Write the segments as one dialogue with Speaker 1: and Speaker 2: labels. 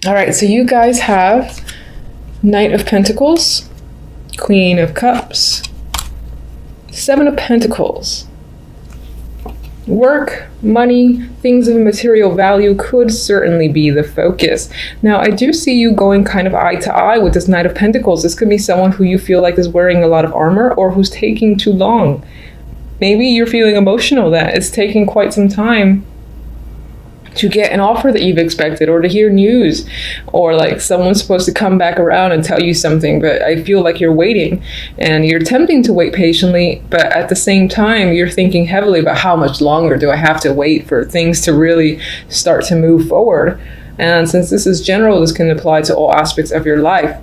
Speaker 1: All right, so you guys have Knight of Pentacles, Queen of Cups, Seven of Pentacles. Work, money, things of material value could certainly be the focus. Now, I do see you going kind of eye to eye with this Knight of Pentacles. This could be someone who you feel like is wearing a lot of armor or who's taking too long. Maybe you're feeling emotional that it's taking quite some time to get an offer that you've expected, or to hear news, or like someone's supposed to come back around and tell you something, but I feel like you're waiting and you're attempting to wait patiently, but at the same time you're thinking heavily about how much longer do I have to wait for things to really start to move forward. And since this is general, this can apply to all aspects of your life.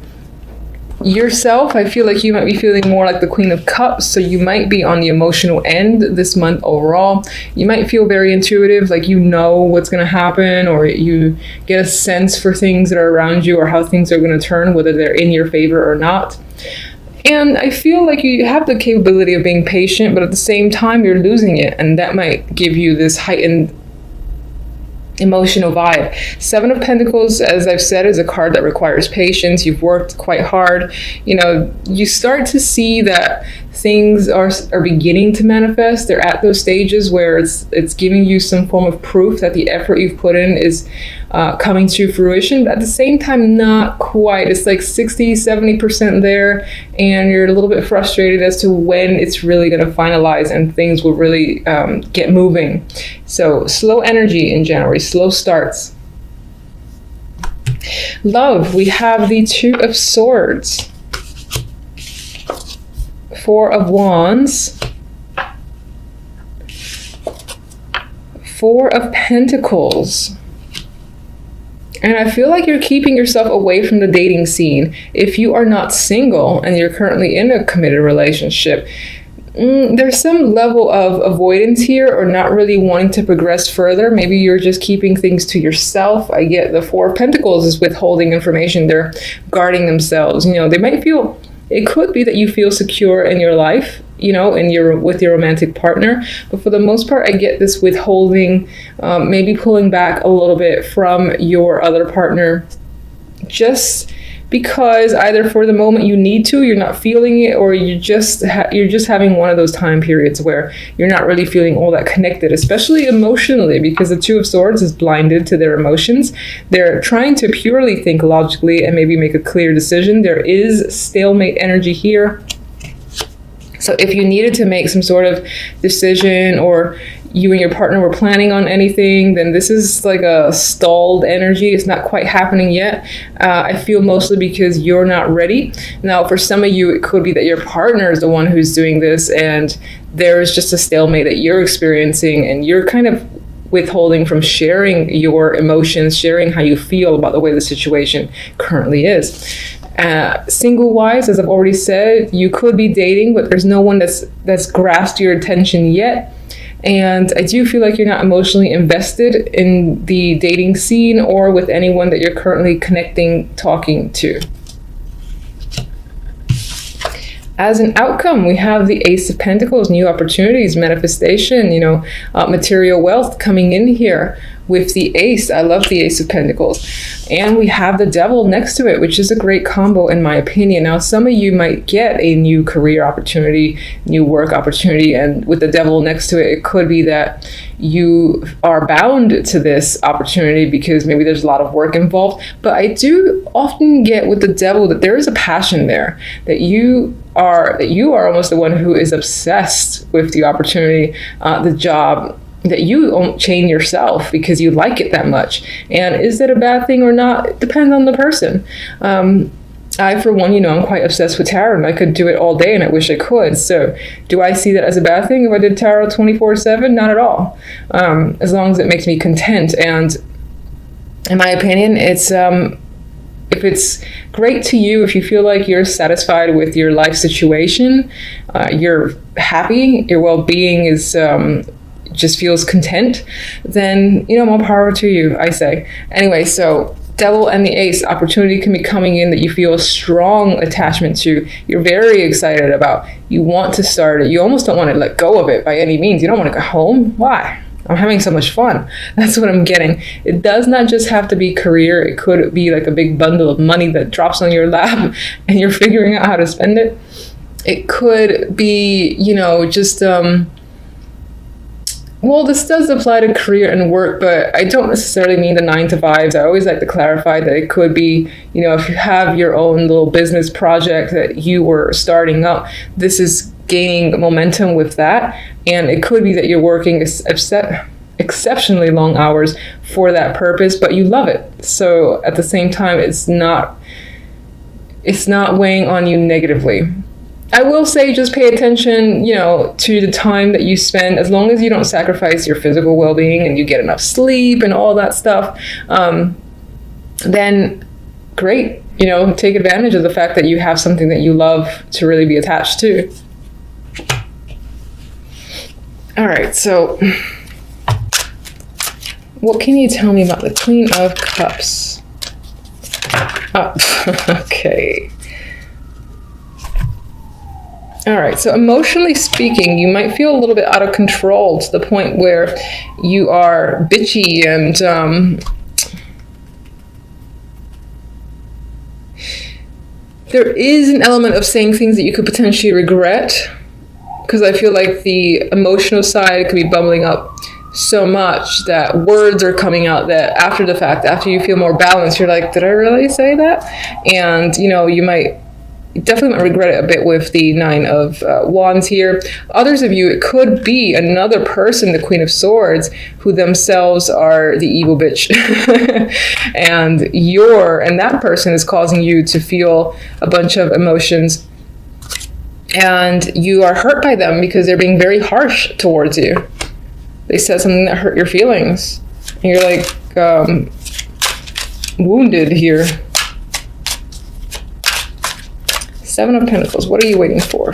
Speaker 1: Yourself, I feel like you might be feeling more like the Queen of Cups, so you might be on the emotional end this month overall. You might feel very intuitive, like you know what's going to happen, or you get a sense for things that are around you or how things are going to turn, whether they're in your favor or not. And I feel like you have the capability of being patient, but at the same time you're losing it, and that might give you this heightened emotional vibe. Seven of Pentacles, as I've said, is a card that requires patience. You've worked quite hard. You know, you start to see that things are beginning to manifest. They're at those stages where it's giving you some form of proof that the effort you've put in is coming to fruition, but at the same time not quite. It's like 60-70% there, and you're a little bit frustrated as to when it's really going to finalize and things will really get moving. So slow energy in January, slow starts. Love, we have the Two of Swords, Four of Wands, Four of Pentacles. And I feel like you're keeping yourself away from the dating scene. If you are not single and you're currently in a committed relationship, there's some level of avoidance here, or not really wanting to progress further. Maybe you're just keeping things to yourself. I get the Four of Pentacles is withholding information. They're guarding themselves. You know, they might feel, it could be that you feel secure in your life, you know, with your romantic partner, but for the most part, I get this withholding, maybe pulling back a little bit from your other partner, just because either for the moment you need to, you're not feeling it, or you're just having one of those time periods where you're not really feeling all that connected, especially emotionally, because the Two of Swords is blinded to their emotions. They're trying to purely think logically and maybe make a clear decision. There is stalemate energy here. So if you needed to make some sort of decision, or you and your partner were planning on anything, then this is like a stalled energy. It's not quite happening yet. I feel mostly because you're not ready. Now, for some of you, it could be that your partner is the one who's doing this, and there is just a stalemate that you're experiencing, and you're kind of withholding from sharing your emotions, sharing how you feel about the way the situation currently is. Single wise, as I've already said, you could be dating, but there's no one that's grasped your attention yet. And I do feel like you're not emotionally invested in the dating scene or with anyone that you're currently talking to. As an outcome, we have the Ace of Pentacles, new opportunities, manifestation, you know, material wealth coming in here with the Ace. I love the Ace of Pentacles. And we have the Devil next to it, which is a great combo in my opinion. Now, some of you might get a new career opportunity, new work opportunity, and with the Devil next to it, it could be that you are bound to this opportunity because maybe there's a lot of work involved. But I do often get with the Devil that there is a passion there, that you are almost the one who is obsessed with the opportunity, the job, that you won't chain yourself because you like it that much. And is that a bad thing or not? It depends on the person. I, for one, you know, I'm quite obsessed with tarot, and I could do it all day, and I wish I could. So do I see that as a bad thing if I did tarot 24/7? Not at all. As long as it makes me content. And in my opinion, it's if it's great to you, if you feel like you're satisfied with your life situation, you're happy, your well-being is just feels content, then, you know, more power to you, I say. Anyway, so Devil and the Ace, opportunity can be coming in that you feel a strong attachment to. You're very excited about. You want to start it. You almost don't want to let go of it by any means. You don't want to go home. Why? I'm having so much fun. That's what I'm getting. It does not just have to be career. It could be like a big bundle of money that drops on your lap and you're figuring out how to spend it. It could be, just, well, this does apply to career and work, but I don't necessarily mean the 9-to-5s. I always like to clarify that it could be, if you have your own little business project that you were starting up, this is gaining momentum with that. And it could be that you're working exceptionally long hours for that purpose, but you love it. So at the same time, it's not weighing on you negatively. I will say just pay attention, to the time that you spend, as long as you don't sacrifice your physical well-being and you get enough sleep and all that stuff, then great, take advantage of the fact that you have something that you love to really be attached to. All right, so what can you tell me about the Queen of Cups? Okay. All right, so emotionally speaking, you might feel a little bit out of control to the point where you are bitchy and there is an element of saying things that you could potentially regret, because I feel like the emotional side could be bubbling up so much that words are coming out that after the fact, after you feel more balanced, you're like, did I really say that? And, you might definitely regret it a bit with the 9 of Wands here. Others of you, it could be another person, the Queen of Swords, who themselves are the evil bitch. and that person is causing you to feel a bunch of emotions. And you are hurt by them because they're being very harsh towards you. They said something that hurt your feelings. And you're like wounded here. 7 of Pentacles, what are you waiting for?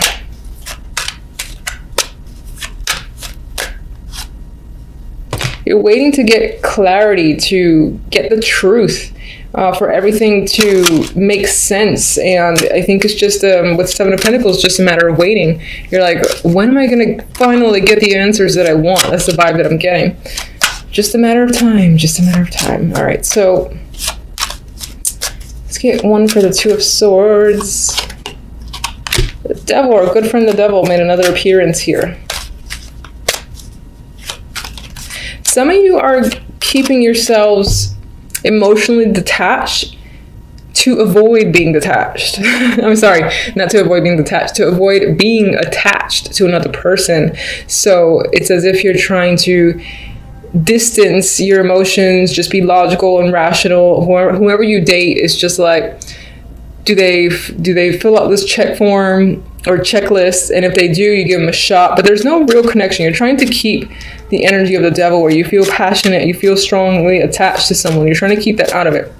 Speaker 1: You're waiting to get clarity, to get the truth, for everything to make sense. And I think it's just, with 7 of Pentacles, just a matter of waiting. You're like, when am I going to finally get the answers that I want? That's the vibe that I'm getting. Just a matter of time, just a matter of time. All right, so let's get one for the 2 of Swords. The Devil, our good friend the Devil, made another appearance here. Some of you are keeping yourselves emotionally detached to avoid being detached. I'm sorry, not to avoid being detached, to avoid being attached to another person. So it's as if you're trying to distance your emotions, just be logical and rational. Whoever you date is just like, do they fill out this check form or checklist? And if they do, you give them a shot. But there's no real connection. You're trying to keep the energy of the Devil where you feel passionate, you feel strongly attached to someone. You're trying to keep that out of it.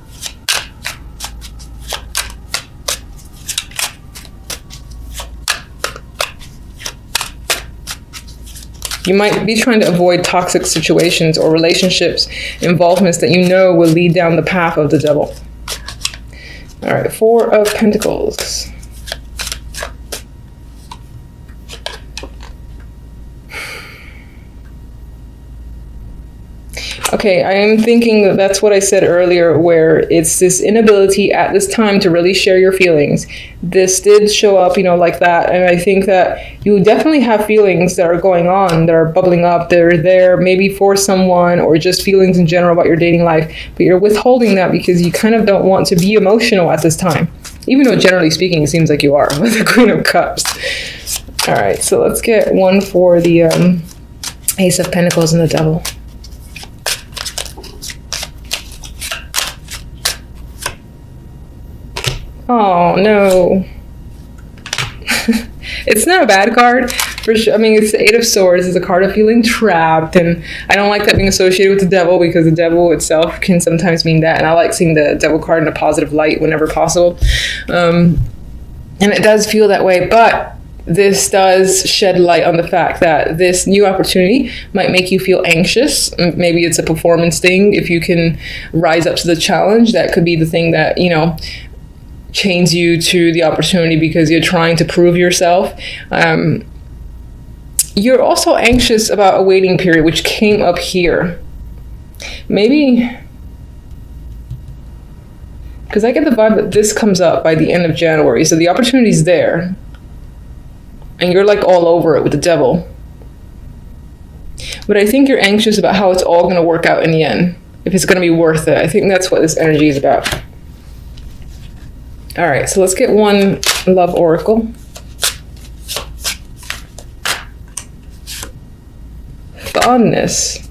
Speaker 1: You might be trying to avoid toxic situations or relationships, involvements that you know will lead down the path of the Devil. All right, 4 of Pentacles. Okay, I am thinking that that's what I said earlier, where it's this inability at this time to really share your feelings. This did show up, like that. And I think that you definitely have feelings that are going on, that are bubbling up. They're there maybe for someone or just feelings in general about your dating life. But you're withholding that because you kind of don't want to be emotional at this time. Even though generally speaking, it seems like you are with the Queen of Cups. All right, so let's get one for the Ace of Pentacles and the Devil. Oh, no. It's not a bad card, for sure. I mean, it's the 8 of Swords. It's a card of feeling trapped, and I don't like that being associated with the Devil because the Devil itself can sometimes mean that, and I like seeing the Devil card in a positive light whenever possible. And it does feel that way, but this does shed light on the fact that this new opportunity might make you feel anxious. Maybe it's a performance thing. If you can rise up to the challenge, that could be the thing that, chains you to the opportunity because you're trying to prove yourself. You're also anxious about a waiting period, which came up here. Maybe, because I get the vibe that this comes up by the end of January, so the opportunity's there, and you're like all over it with the devil. But I think you're anxious about how it's all going to work out in the end, if it's going to be worth it. I think that's what this energy is about. All right, so let's get one love oracle. Fondness.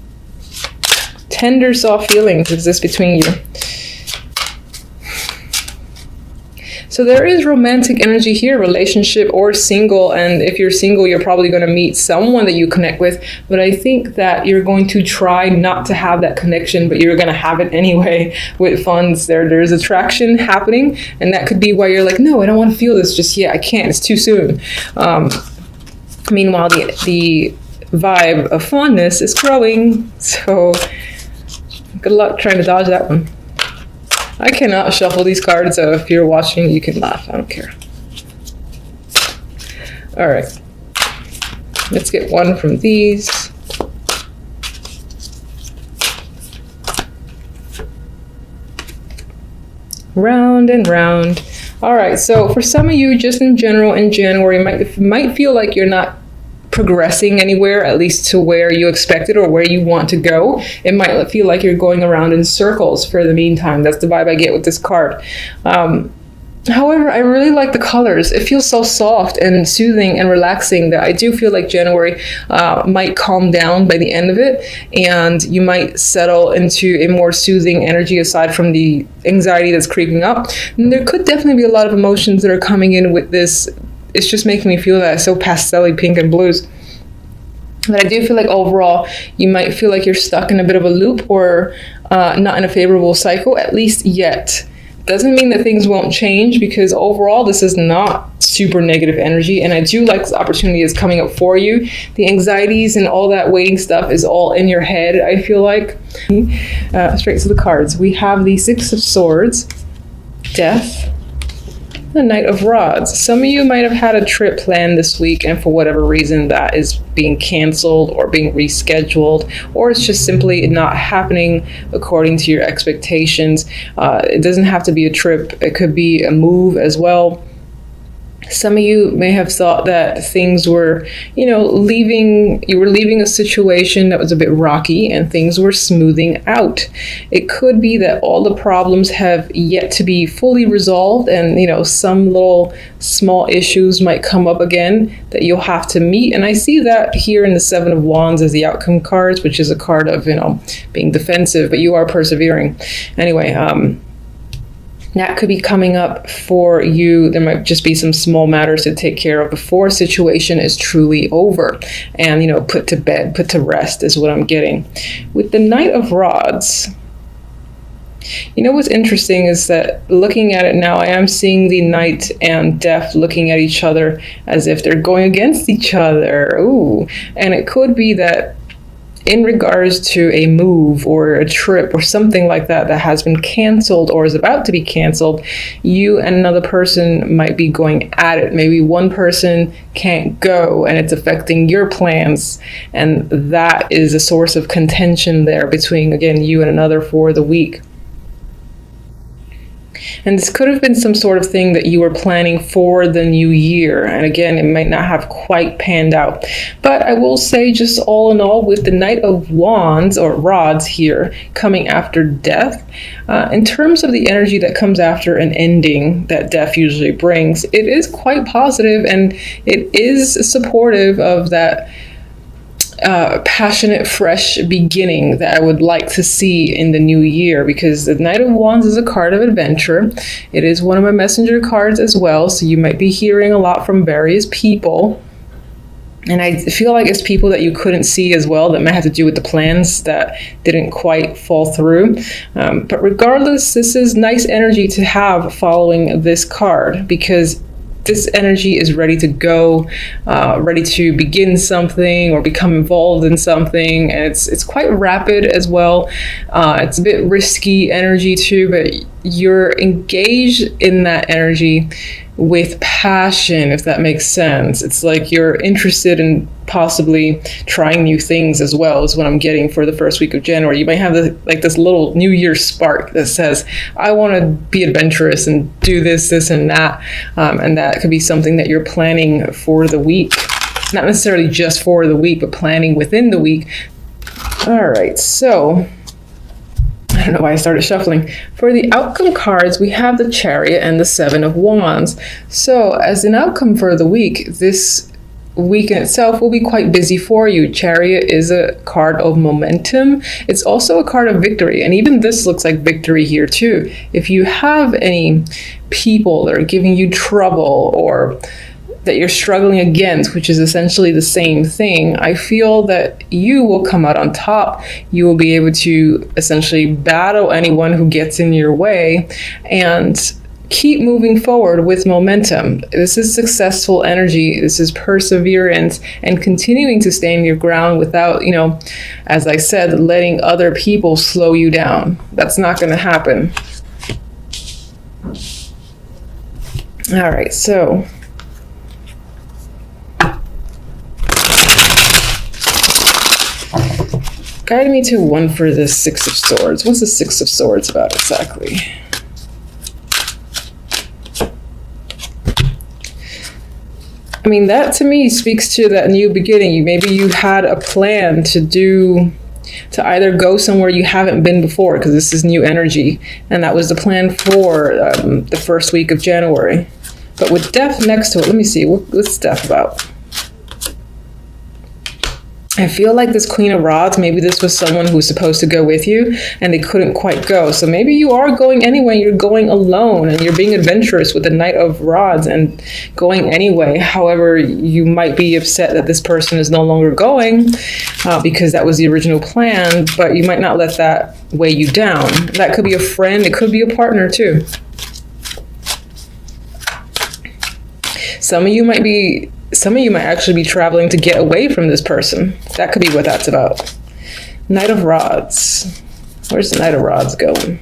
Speaker 1: Tender, soft feelings exist between you. So there is romantic energy here, relationship or single. And if you're single, you're probably going to meet someone that you connect with. But I think that you're going to try not to have that connection, but you're going to have it anyway with funds. There's attraction happening. And that could be why you're like, no, I don't want to feel this just yet. I can't. It's too soon. Meanwhile, the vibe of fondness is growing. So good luck trying to dodge that one. I cannot shuffle these cards, so if you're watching, you can laugh. I don't care. All right. Let's get one from these. Round and round. All right, so for some of you, just in general, in January, might feel like you're not progressing anywhere, at least to where you expected or where you want to go. It might feel like you're going around in circles for the meantime. That's the vibe I get with this card. However, I really like the colors. It feels so soft and soothing and relaxing that I do feel like January might calm down by the end of it, and you might settle into a more soothing energy aside from the anxiety that's creeping up. And there could definitely be a lot of emotions that are coming in with this. It's just making me feel that it's so pastel-y pink and blues. But I do feel like overall, you might feel like you're stuck in a bit of a loop or not in a favorable cycle, at least yet. Doesn't mean that things won't change, because overall, this is not super negative energy. And I do like this opportunity is coming up for you. The anxieties and all that waiting stuff is all in your head, I feel like. Straight to the cards. We have the Six of Swords, Death, the Knight of Rods. Some of you might have had a trip planned this week, and for whatever reason that is being canceled or being rescheduled, or it's just simply not happening according to your expectations. It doesn't have to be a trip. It could be a move as well. Some of you may have thought that things were, you were leaving a situation that was a bit rocky and things were smoothing out. It could be that all the problems have yet to be fully resolved, and, some little small issues might come up again that you'll have to meet. And I see that here in the Seven of Wands as the outcome cards, which is a card of, being defensive, but you are persevering. Anyway, that could be coming up for you. There might just be some small matters to take care of before a situation is truly over and, put to bed, put to rest is what I'm getting. With the Knight of Rods, what's interesting is that looking at it now, I am seeing the Knight and Death looking at each other as if they're going against each other. Ooh. And it could be that in regards to a move or a trip or something like that that has been canceled or is about to be canceled, you and another person might be going at it. Maybe one person can't go and it's affecting your plans, and that is a source of contention there between, again, you and another for the week. And this could have been some sort of thing that you were planning for the new year. And again, it might not have quite panned out. But I will say, just all in all, with the Knight of Wands or Rods here coming after Death, in terms of the energy that comes after an ending that Death usually brings, it is quite positive, and it is supportive of that passionate, fresh beginning that I would like to see in the new year, because the Knight of Wands is a card of adventure. It is one of my messenger cards as well, so you might be hearing a lot from various people. And I feel like it's people that you couldn't see as well that might have to do with the plans that didn't quite fall through. But regardless, this is nice energy to have following this card, because this energy is ready to go, ready to begin something or become involved in something. And it's quite rapid as well. It's a bit risky energy too, but you're engaged in that energy with passion, if that makes sense. It's like you're interested in possibly trying new things as well, is what I'm getting for the first week of January. You might have this little New Year spark that says, I want to be adventurous and do this, and that. And that could be something that you're planning for the week. Not necessarily just for the week, but planning within the week. All right, so I don't know why I started shuffling. For the outcome cards, we have the Chariot and the Seven of Wands. So as an outcome for the week, this week in itself will be quite busy for you. Chariot is a card of momentum. It's also a card of victory. And even this looks like victory here too. If you have any people that are giving you trouble or that you're struggling against, which is essentially the same thing, I feel that you will come out on top. You will be able to essentially battle anyone who gets in your way and keep moving forward with momentum. This is successful energy. This is perseverance and continuing to stand your ground without, as I said, letting other people slow you down. That's not going to happen. All right, so guide me to one for the Six of Swords. What's the Six of Swords about exactly? I mean, that to me speaks to that new beginning. Maybe you had a plan to either go somewhere you haven't been before, because this is new energy, and that was the plan for the first week of January. But with Death next to it, let me see, what's Death about? I feel like this Queen of Rods, maybe this was someone who was supposed to go with you and they couldn't quite go. So maybe you are going anyway, you're going alone and you're being adventurous with the Knight of Rods and going anyway. However, you might be upset that this person is no longer going because that was the original plan, but you might not let that weigh you down. That could be a friend, it could be a partner too. Some of you might actually be traveling to get away from this person. That could be what that's about. Knight of Rods. Where's the Knight of Rods going?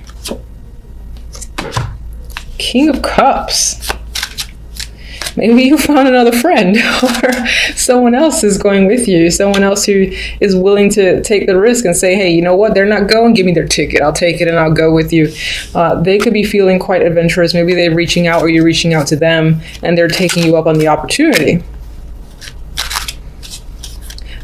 Speaker 1: King of Cups. Maybe you found another friend or someone else is going with you. Someone else who is willing to take the risk and say, hey, you know what? They're not going. Give me their ticket. I'll take it and I'll go with you. They could be feeling quite adventurous. Maybe they're reaching out or you're reaching out to them and they're taking you up on the opportunity.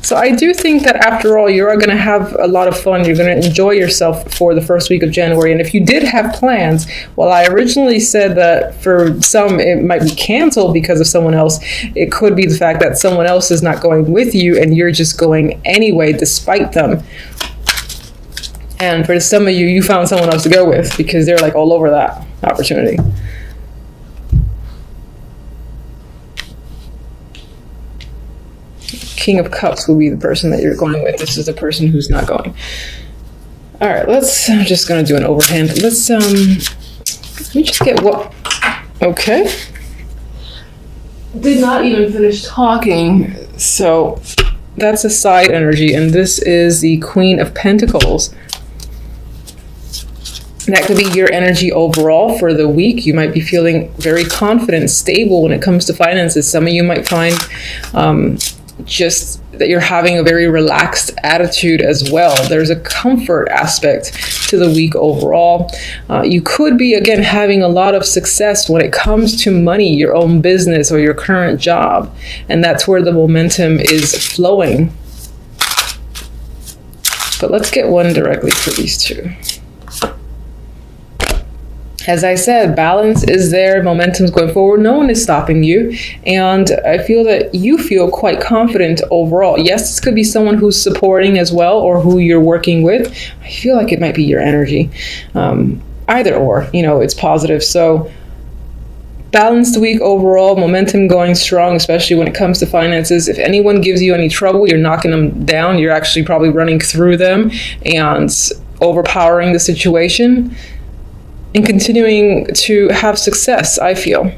Speaker 1: So I do think that after all, you are going to have a lot of fun. You're going to enjoy yourself for the first week of January. And if you did have plans, well, I originally said that for some, it might be canceled because of someone else. It could be the fact that someone else is not going with you and you're just going anyway, despite them. And for some of you, you found someone else to go with because they're like all over that opportunity. King of Cups will be the person that you're going with. This is the person who's not going. All right, I'm just going to do an overhand. Let me just get what, okay. Did not even finish talking. So that's a side energy. And this is the Queen of Pentacles. That could be your energy overall for the week. You might be feeling very confident, stable when it comes to finances. Some of you might find just that you're having a very relaxed attitude as well. There's a comfort aspect to the week overall. You could be, again, having a lot of success when it comes to money, your own business or your current job. And that's where the momentum is flowing. But let's get one directly for these two. As I said, balance is there, momentum's going forward, no one is stopping you, and I feel that you feel quite confident overall. Yes, this could be someone who's supporting as well, or who you're working with. I feel like it might be your energy. Either or, it's positive. So balanced week overall, momentum going strong, especially when it comes to finances. If anyone gives you any trouble, you're knocking them down. You're actually probably running through them and overpowering the situation. And continuing to have success, I feel.